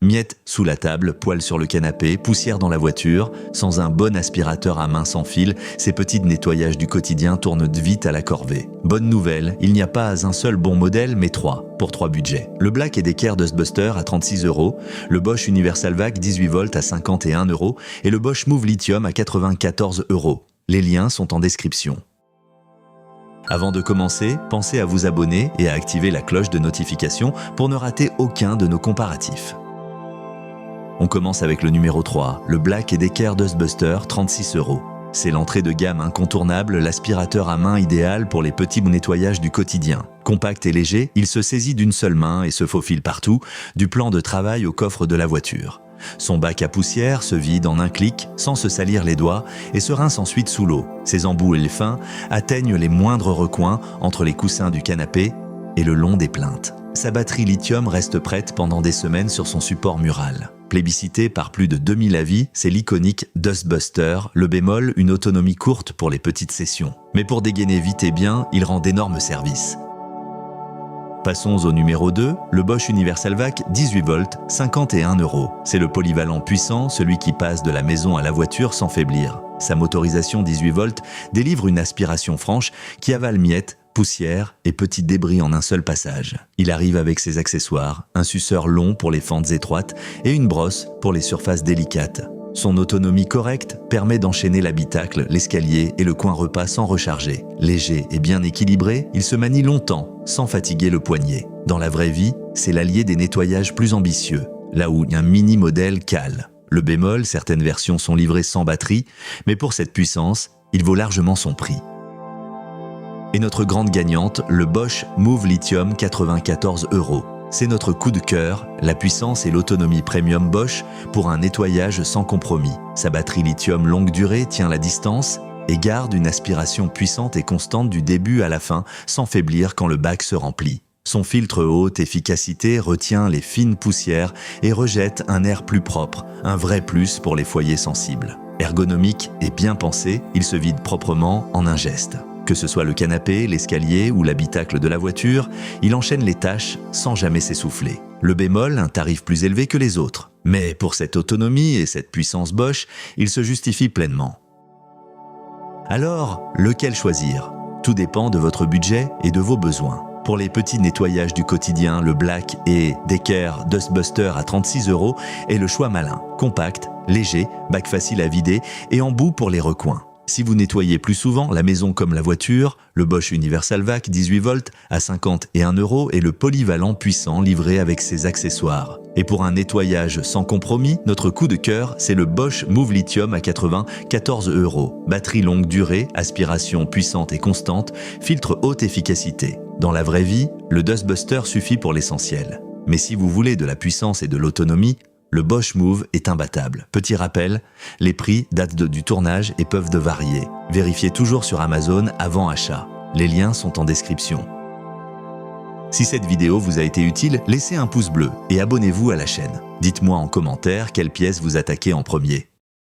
Miettes sous la table, poils sur le canapé, poussière dans la voiture. Sans un bon aspirateur à main sans fil, ces petits nettoyages du quotidien tournent vite à la corvée. Bonne nouvelle, il n'y a pas un seul bon modèle, mais 3, pour 3 budgets. Le Black & Decker Dustbuster à 36 €, le Bosch Universal Vac 18 volts à 51 € et le Bosch Move Lithium à 94 €. Les liens sont en description. Avant de commencer, pensez à vous abonner et à activer la cloche de notification pour ne rater aucun de nos comparatifs. On commence avec le numéro 3, le Black & Decker Dustbuster 36 €. C'est l'entrée de gamme incontournable, l'aspirateur à main idéal pour les petits nettoyages du quotidien. Compact et léger, il se saisit d'une seule main et se faufile partout, du plan de travail au coffre de la voiture. Son bac à poussière se vide en un clic sans se salir les doigts et se rince ensuite sous l'eau. Ses embouts et les fins atteignent les moindres recoins entre les coussins du canapé et le long des plinthes. Sa batterie lithium reste prête pendant des semaines sur son support mural. Plébiscité par plus de 2000 avis, c'est l'iconique Dustbuster, le bémol, une autonomie courte pour les petites sessions. Mais pour dégainer vite et bien, il rend d'énormes services. Passons au numéro 2, le Bosch Universal Vac 18 volts, 51 €. C'est le polyvalent puissant, celui qui passe de la maison à la voiture sans faiblir. Sa motorisation 18 volts délivre une aspiration franche qui avale miettes, poussière et petits débris en un seul passage. Il arrive avec ses accessoires, un suceur long pour les fentes étroites et une brosse pour les surfaces délicates. Son autonomie correcte permet d'enchaîner l'habitacle, l'escalier et le coin repas sans recharger. Léger et bien équilibré, il se manie longtemps, sans fatiguer le poignet. Dans la vraie vie, c'est l'allié des nettoyages plus ambitieux, là où un mini-modèle cale. Le bémol, certaines versions sont livrées sans batterie, mais pour cette puissance, il vaut largement son prix. Et notre grande gagnante, le Bosch Move Lithium 94 €. C'est notre coup de cœur, la puissance et l'autonomie premium Bosch pour un nettoyage sans compromis. Sa batterie lithium longue durée tient la distance et garde une aspiration puissante et constante du début à la fin sans faiblir quand le bac se remplit. Son filtre haute efficacité retient les fines poussières et rejette un air plus propre, un vrai plus pour les foyers sensibles. Ergonomique et bien pensé, il se vide proprement en un geste. Que ce soit le canapé, l'escalier ou l'habitacle de la voiture, il enchaîne les tâches sans jamais s'essouffler. Le bémol, un tarif plus élevé que les autres. Mais pour cette autonomie et cette puissance Bosch, il se justifie pleinement. Alors, lequel choisir? Tout dépend de votre budget et de vos besoins. Pour les petits nettoyages du quotidien, le Black & Decker Dustbuster à 36 € est le choix malin. Compact, léger, bac facile à vider et embout pour les recoins. Si vous nettoyez plus souvent la maison comme la voiture, le Bosch Universal Vac 18 volts à 51 € est le polyvalent puissant livré avec ses accessoires. Et pour un nettoyage sans compromis, notre coup de cœur, c'est le Bosch Move Lithium à 94 €. Batterie longue durée, aspiration puissante et constante, filtre haute efficacité. Dans la vraie vie, le Dustbuster suffit pour l'essentiel. Mais si vous voulez de la puissance et de l'autonomie, le Bosch Move est imbattable. Petit rappel, les prix datent du tournage et peuvent varier. Vérifiez toujours sur Amazon avant achat. Les liens sont en description. Si cette vidéo vous a été utile, laissez un pouce bleu et abonnez-vous à la chaîne. Dites-moi en commentaire quelle pièce vous attaquez en premier.